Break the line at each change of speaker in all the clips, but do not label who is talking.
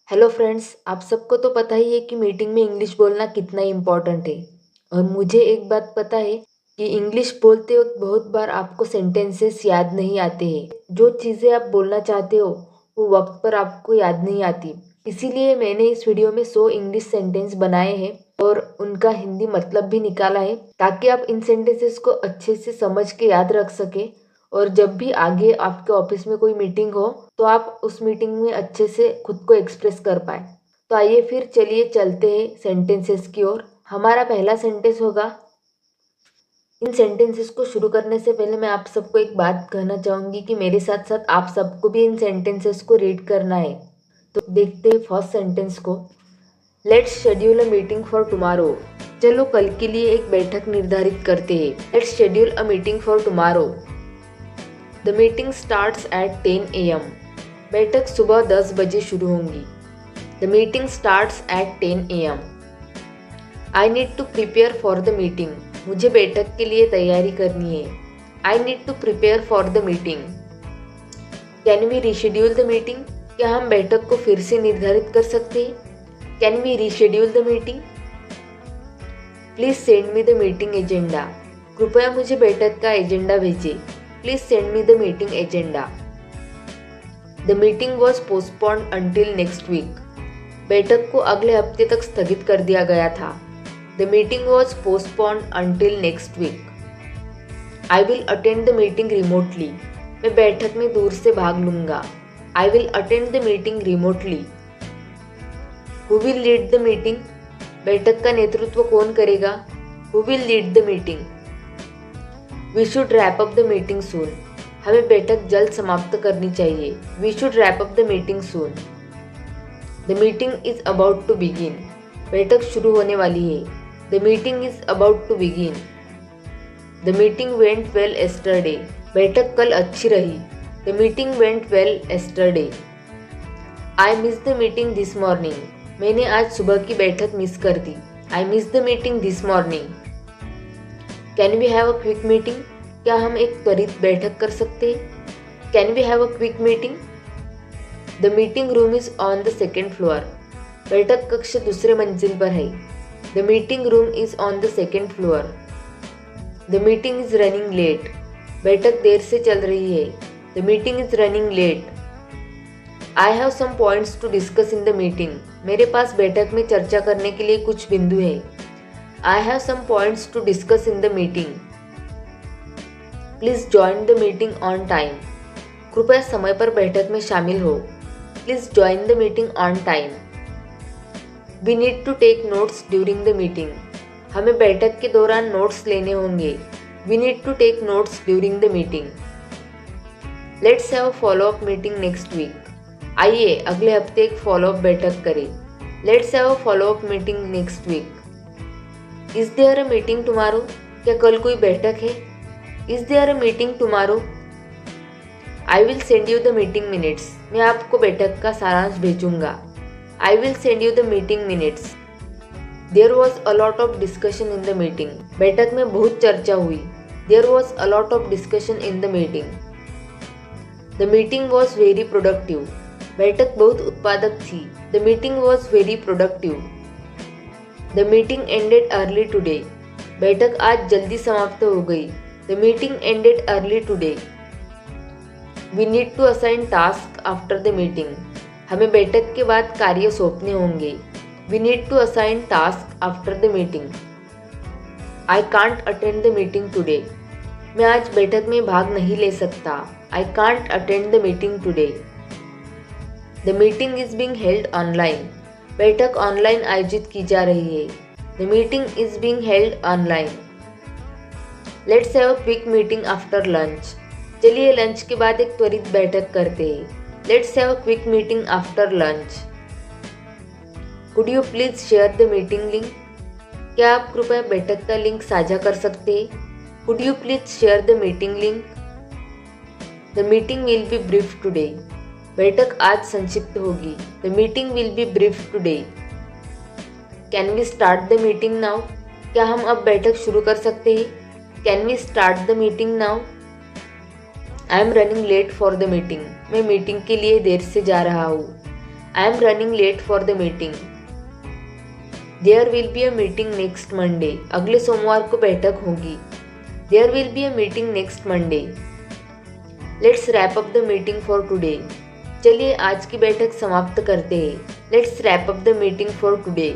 Hello friends, आप सबको तो पता ही है कि मीटिंग में इंग्लिश बोलना कितना इम्पोर्टेंट है। और मुझे एक बात पता है कि इंग्लिश बोलते वक्त बहुत बार आपको सेंटेंसेस याद नहीं आते हैं। जो चीज़ें आप बोलना चाहते हो वो वक्त पर आपको याद नहीं आती। इसीलिए मैंने इस वीडियो में 100 इंग्लिश सेंटेंस बनाए हैं और उनका हिंदी मतलब भी निकाला है, ताकि आप इन सेंटेंसेस को अच्छे से समझ के याद रख सके। और जब भी आगे आपके ऑफिस में कोई मीटिंग हो तो आप उस मीटिंग में अच्छे से खुद को एक्सप्रेस कर पाए। तो आइए फिर चलिए चलते हैं सेंटेंसेस की ओर। हमारा पहला सेंटेंस होगा। इन सेंटेंसेस को शुरू करने से पहले मैं आप सबको एक बात कहना चाहूँगी कि मेरे साथ साथ आप सबको भी इन सेंटेंसेस को रीड करना है। तो देखते हैं फर्स्ट सेंटेंस को। Let's schedule a meeting for tomorrow. चलो कल के लिए एक बैठक निर्धारित करते हैं। Let's schedule a meeting for tomorrow. The meeting starts at 10 AM। बैठक सुबह 10 बजे शुरू होंगी। The meeting starts at 10 AM। I need to prepare for the meeting. मुझे बैठक के लिए तैयारी करनी है। I need to prepare for the meeting. Can we reschedule the meeting. क्या हम बैठक को फिर से निर्धारित कर सकते हैं। Can we reschedule the meeting. Please send me the meeting agenda. कृपया मुझे बैठक का एजेंडा भेजें। Please send me the meeting agenda. The meeting was postponed until next week. बैठक को अगले हफ्ते तक स्थगित कर दिया गया था। The meeting was postponed until next week. I will attend the meeting remotely. मैं बैठक में दूर से भाग लूंगा। I will attend the meeting remotely. Who will lead the meeting. बैठक का नेतृत्व कौन करेगा। Who will lead the meeting. We should wrap up the meeting soon. हमें बैठक जल्द समाप्त करनी चाहिए। We should wrap up the meeting soon. The meeting is about to begin. बैठक शुरू होने वाली है। The meeting is about to begin. The meeting went well yesterday. बैठक कल अच्छी रही। The meeting went well yesterday. I miss the meeting this morning. मैंने आज सुबह की बैठक मिस कर दी। I miss the meeting this morning. Can we have a quick meeting. क्या हम एक त्वरित बैठक कर सकते हैं। Can we have a quick meeting. The meeting room is on the second floor. बैठक कक्ष दूसरे मंजिल पर है। The meeting room is on the second floor. The meeting is running late. बैठक देर से चल रही है। The meeting is running late. I have some points to discuss in the meeting. मेरे पास बैठक में चर्चा करने के लिए कुछ बिंदु है। I have some points to discuss in the meeting. Please join the meeting on time. कृपया समय पर बैठक में शामिल हो। Please join the meeting on time. We need to take notes during the meeting. हमें बैठक के दौरान नोट्स लेने होंगे। We need to take notes during the meeting. Let's have a follow-up meeting next week. आइए अगले हफ्ते एक follow-up बैठक करें। Let's have a follow-up meeting next week. Is there a meeting tomorrow. क्या कल कोई बैठक है। Is there a meeting tomorrow. I will send you the meeting minutes. मैं आपको बैठक का सारांश भेजूंगा। I will send you the meeting minutes. There was a lot of discussion in the meeting. बैठक में बहुत चर्चा हुई। There was a lot of discussion in the meeting. The meeting was very productive. बैठक बहुत उत्पादक थी। The meeting was very productive. The meeting ended early today. बैठक आज जल्दी समाप्त हो गई। The meeting ended early today. We need to assign task after the meeting. हमें बैठक के बाद कार्य सौंपने होंगे। We need to assign task after the meeting. I can't attend the meeting today. मैं आज बैठक में भाग नहीं ले सकता। I can't attend the meeting today. The meeting is being held online. बैठक ऑनलाइन आयोजित की जा रही है। The meeting is being held online. Let's have a quick meeting after lunch. चलिए लंच के बाद एक त्वरित बैठक करते हैं। Let's have a quick meeting after lunch. Could you please share the meeting link. क्या आप कृपया बैठक का लिंक साझा कर सकते हैं। Could you please share the meeting link. The meeting will be brief today. बैठक आज संक्षिप्त होगी। The meeting will be brief today. Can we start the meeting now. क्या हम अब बैठक शुरू कर सकते हैं। Can we start the meeting now. I am running late for the meeting. मैं मीटिंग के लिए देर से जा रहा हूँ। I am running late for the meeting. There will be a meeting next Monday. अगले सोमवार को बैठक होगी. There will be a meeting next Monday. Let's wrap up the meeting for today. चलिए आज की बैठक समाप्त करते हैं. Let's wrap up the meeting for today.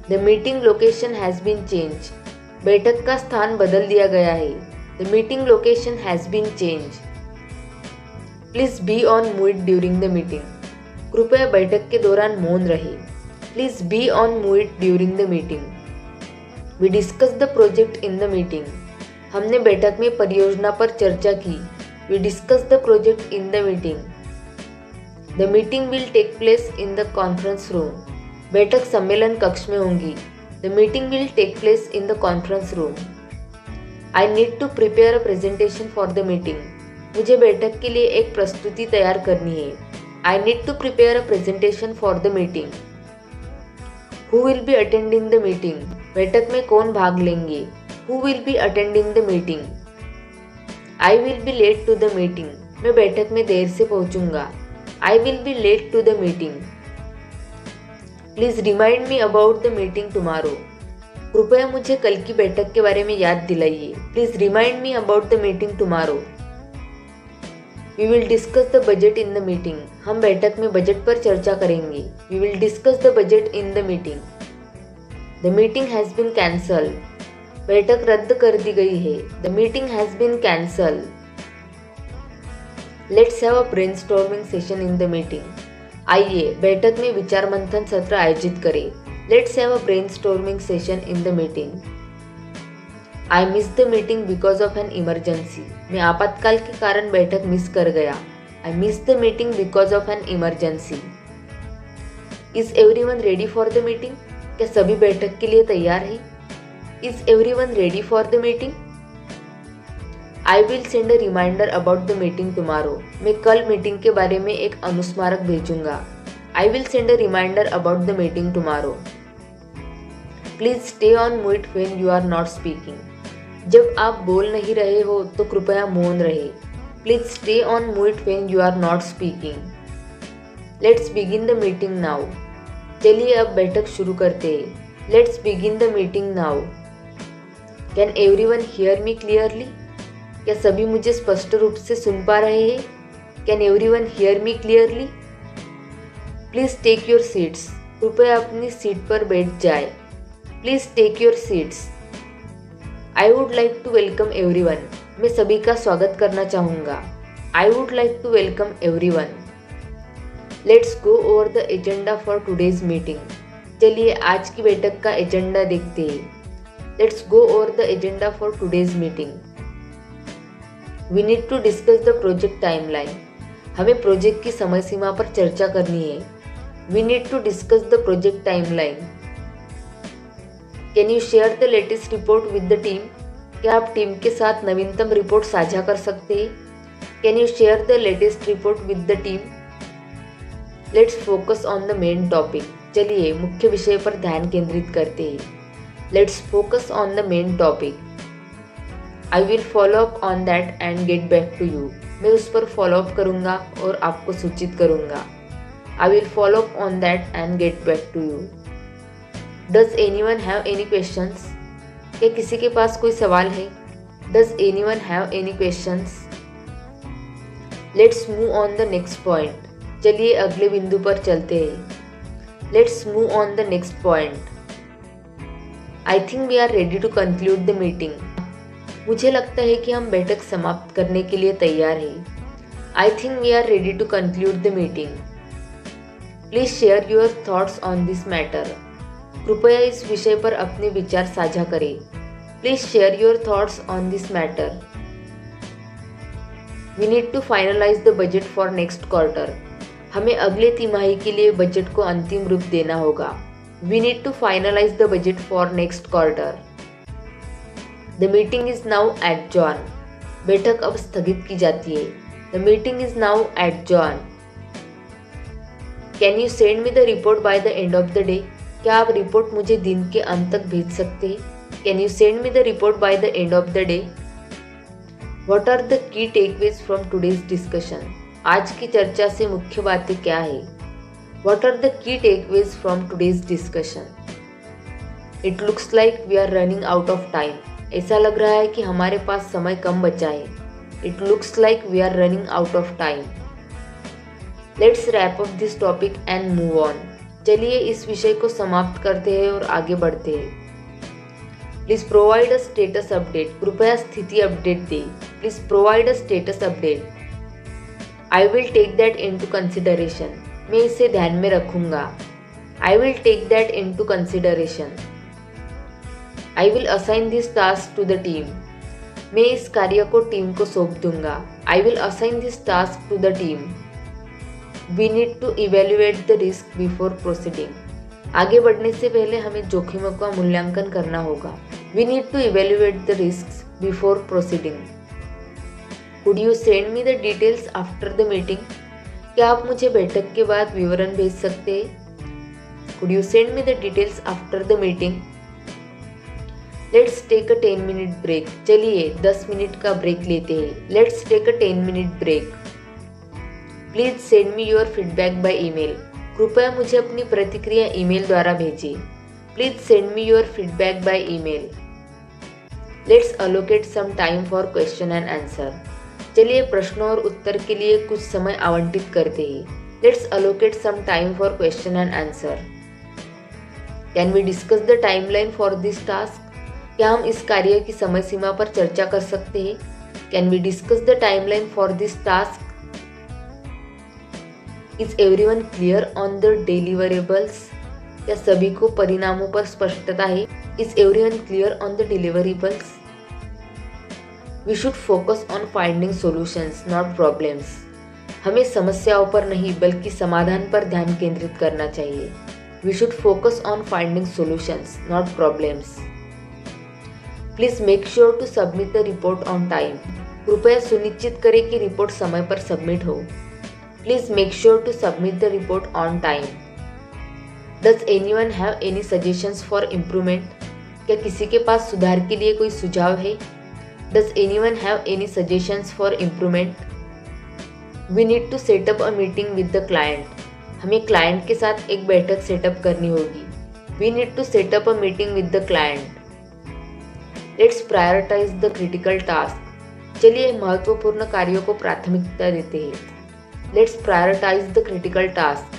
The meeting location has been changed. बैठक का स्थान बदल दिया गया है. The meeting location has been changed. Please be on mute during the meeting. कृपया बैठक के दौरान मौन रहे. Please be on mute during the meeting. We discussed the project in the meeting. हमने बैठक में परियोजना पर चर्चा की. We discussed the project in the meeting. The meeting will take place in the conference room. बैठक सम्मेलन कक्ष में होंगी. The meeting will take place in the conference room. I need to prepare a presentation for the meeting. मुझे बैठक के लिए एक प्रस्तुति तैयार करनी है. I need to prepare a presentation for the meeting. Who will be attending the meeting? बैठक में कौन भाग लेंगे? Who will be attending the meeting? I will be late to the meeting. मैं बैठक में देर से पहुंचूंगा. I will be late to the meeting. Please remind me about the meeting tomorrow. कृपया मुझे कल की बैठक के बारे में याद दिलाइए. Please remind me about the meeting tomorrow. We will discuss the budget in the meeting. हम बैठक में बजट पर चर्चा करेंगे. We will discuss the budget in the meeting. The meeting has been cancelled. बैठक रद्द कर दी गई है. The meeting has been cancelled. Let's have a brainstorming session in the meeting. आइए बैठक में विचार मंथन सत्र आयोजित करें. Let's have a brainstorming session in the meeting. I missed the meeting because of an emergency. मैं आपातकाल के कारण बैठक मिस कर गया. I missed the meeting because of an emergency. Is everyone ready for the meeting? क्या सभी बैठक के लिए तैयार हैं? Is everyone ready for the meeting? I will send a reminder about the meeting tomorrow. मैं कल मीटिंग के बारे में एक अनुस्मारक भेजूंगा. I will send a reminder about the meeting tomorrow. Please stay on mute when you are not speaking. जब आप बोल नहीं रहे हो तो कृपया मौन रहे. Please stay on mute when you are not speaking. Let's begin the meeting now. चलिए अब बैठक शुरू करते हैं. Let's begin the meeting now. Can everyone hear me clearly? क्या सभी मुझे स्पष्ट रूप से सुन पा रहे हैं? Can everyone hear me clearly? Please take your seats. कृपया अपनी सीट पर बैठ जाए. Please take your seats. I would like to welcome everyone. मैं सभी का स्वागत करना चाहूँगा. I would like to welcome everyone. Let's go over the agenda for today's meeting. चलिए आज की बैठक का एजेंडा देखते हैं. Let's go over the agenda for today's meeting. We need to discuss the project timeline. हमें प्रोजेक्ट की समय सीमा पर चर्चा करनी है. We need to discuss the project timeline. Can you share the latest report with the team? क्या आप team के साथ नवीनतम रिपोर्ट साझा कर सकते हैं? Can you share the latest report with the team? Let's focus on the main topic. चलिए मुख्य विषय पर ध्यान केंद्रित करते हैं. Let's focus on the main topic. I will follow up on that and get back to you. मैं उस पर फॉलो अप करूँगा और आपको सूचित करूँगा. I will follow up on that and get back to you. Does anyone have any questions? क्या किसी के पास कोई सवाल है? Does anyone have any questions? Let's move on the next point. चलिए अगले बिंदु पर चलते हैं. Let's move on the next point. I think we are ready to conclude the meeting. मुझे लगता है कि हम बैठक समाप्त करने के लिए तैयार हैं. I think we are ready to conclude the meeting. Please share your thoughts on this matter. कृपया इस विषय पर अपने विचार साझा करें. Please share your thoughts on this matter. We need to finalize the budget for next quarter. हमें अगले तिमाही के लिए बजट को अंतिम रूप देना होगा. We need to finalize the budget for next quarter. The meeting is now adjourned. बैठक अब स्थगित की जाती है. The meeting is now adjourned. Can you send me the report by the end of the day? क्या आप report मुझे दिन के अंत तक भेज सकते हैं? Can you send me the report by the end of the day? What are the key takeaways from today's discussion? आज की चर्चा से मुख्य बातें क्या है? What are the key takeaways from today's discussion? It looks like we are running out of time. ऐसा लग रहा है कि हमारे पास समय कम बचा है. It looks like we are running out of time. Let's wrap up this topic and move on. चलिए इस विषय को समाप्त करते हैं और आगे बढ़ते हैं. Please provide a status update. कृपया स्थिति अपडेट दें. Please provide a status update. I will take that into consideration. मैं इसे ध्यान में रखूंगा. I will take that into consideration. I will assign this task to the team. मैं इस कार्य को टीम को सौंप दूंगा. I will assign this task to the team. We need to evaluate the risk before proceeding. आगे बढ़ने से पहले हमें जोखिमों का मूल्यांकन करना होगा. We need to evaluate the risks before proceeding. Could you send me the details after the meeting? क्या आप मुझे बैठक के बाद विवरण भेज सकते हैं? Could you send me the details after the meeting? Let's take a 10-minute break. चलिए 10 मिनट का ब्रेक लेते हैं. Let's take a 10-minute break. Please send me your feedback by email. कृपया मुझे अपनी प्रतिक्रिया ईमेल द्वारा भेजिए. Please send me your feedback by email. Let's allocate some time for question and answer. चलिए प्रश्नों और उत्तर के लिए कुछ समय आवंटित करते हैं. Let's allocate some time for question and answer. Can we discuss the timeline for this task? क्या हम इस कार्य की समय सीमा पर चर्चा कर सकते हैं? Can we discuss the timeline for this task? Is everyone clear on the deliverables? क्या सभी को परिणामों पर स्पष्टता है? Is everyone clear on the deliverables? We should focus on finding solutions, not problems. हमें समस्याओं पर नहीं बल्कि समाधान पर ध्यान केंद्रित करना चाहिए. We should focus on finding solutions, not problems. Please make sure to submit the report on time. कृपया सुनिश्चित करें कि रिपोर्ट समय पर सबमिट हो. Please make sure to submit the report on time. Does anyone have any suggestions for improvement? क्या किसी के पास सुधार के लिए कोई सुझाव है? Does anyone have any suggestions for improvement? We need to set up a meeting with the client. हमें क्लाइंट के साथ एक बैठक सेटअप करनी होगी. We need to set up a meeting with the client. Let's prioritize the critical task. चलिए महत्वपूर्ण कार्यों को प्राथमिकता देते हैं. Let's prioritize the critical task.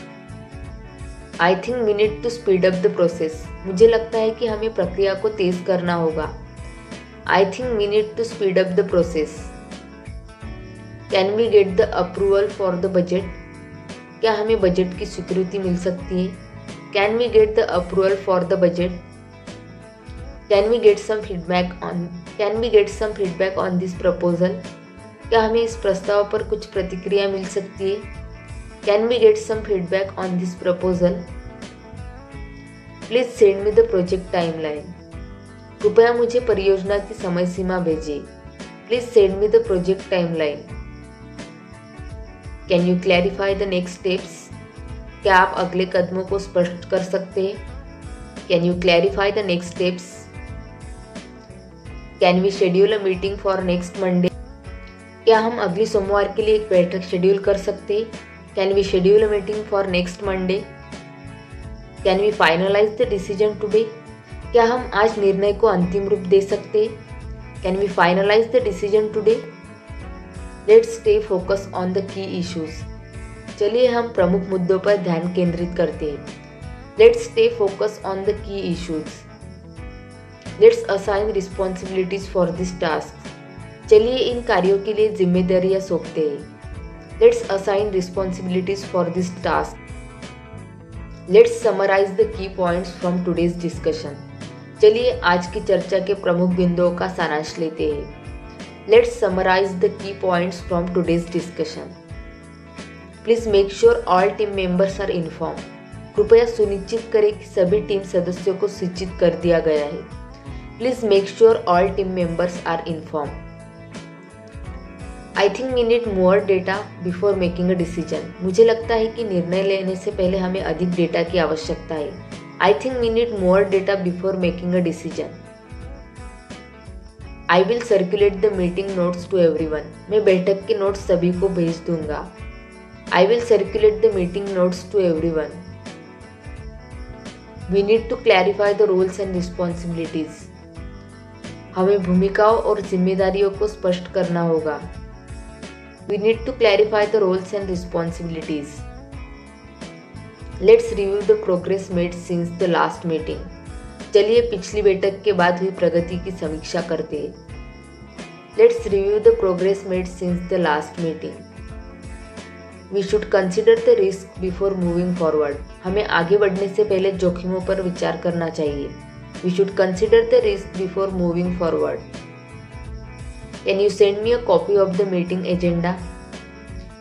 I think we need to speed up the process. मुझे लगता है कि हमें प्रक्रिया को तेज करना होगा. I think we need to speed up the process. Can we get the approval for the budget? क्या हमें बजट की स्वीकृति मिल सकती है? Can we get the approval for the budget? Can we get some feedback on this proposal? क्या हमें इस प्रस्ताव पर कुछ प्रतिक्रिया मिल सकती है? Can we get some feedback on this proposal? Please send me the project timeline. कृपया मुझे परियोजना की समय सीमा भेजिए. Please send me the project timeline. Can you clarify the next steps? क्या आप अगले कदमों को स्पष्ट कर सकते हैं? Can you clarify the next steps? Can we schedule a meeting for next Monday? क्या हम अगले सोमवार के लिए एक बैठक शेड्यूल कर सकते हैं? Can we schedule a meeting for next Monday? Can we finalize the decision today? क्या हम आज निर्णय को अंतिम रूप दे सकते हैं? Can we finalize the decision today? Let's stay focused on the key issues. चलिए हम प्रमुख मुद्दों पर ध्यान केंद्रित करते हैं. Let's stay focused on the key issues. Let's assign responsibilities for this task. चलिए इन कार्यों के लिए जिम्मेदारियां सौंपते हैं. Let's assign responsibilities for this task. Let's summarize the key points from today's discussion. चलिए आज की चर्चा के प्रमुख बिंदुओं का सारांश लेते हैं. Let's summarize the key points from today's discussion. Please make sure all team members are informed. कृपया सुनिश्चित करें कि सभी टीम सदस्यों को सूचित कर दिया गया है. Please make sure all team members are informed. I think we need more data before making a decision. मुझे लगता है कि निर्णय लेने से पहले हमें अधिक डेटा की आवश्यकता है. I think we need more data before making a decision. I will circulate the meeting notes to everyone. मैं बैठक के नोट्स सभी को भेज दूंगा. I will circulate the meeting notes to everyone. We need to clarify the roles and responsibilities. हमें भूमिकाओं और जिम्मेदारियों को स्पष्ट करना होगा। We need to clarify the roles and responsibilities. Let's review the progress made since the last meeting. चलिए पिछली बैठक के बाद हुई प्रगति की समीक्षा करते हैं। Let's review the progress made since the last meeting. We should consider the risk before moving forward. हमें आगे बढ़ने से पहले जोखिमों पर विचार करना चाहिए। We should consider the risk before moving forward. Can you send me a copy of the meeting agenda?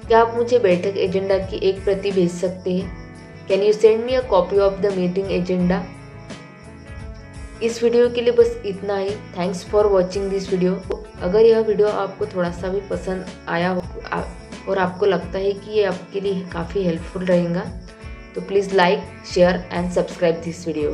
क्या आप मुझे बैठक एजेंडा की एक प्रति भेज सकते हैं? Can you send me a copy of the meeting agenda? इस वीडियो के लिए बस इतना ही। Thanks for watching this video. अगर यह वीडियो आपको थोड़ा सा भी पसंद आया हो और आपको लगता है कि ये आपके लिए काफ़ी हेल्पफुल रहेगा तो please like, share and subscribe this video.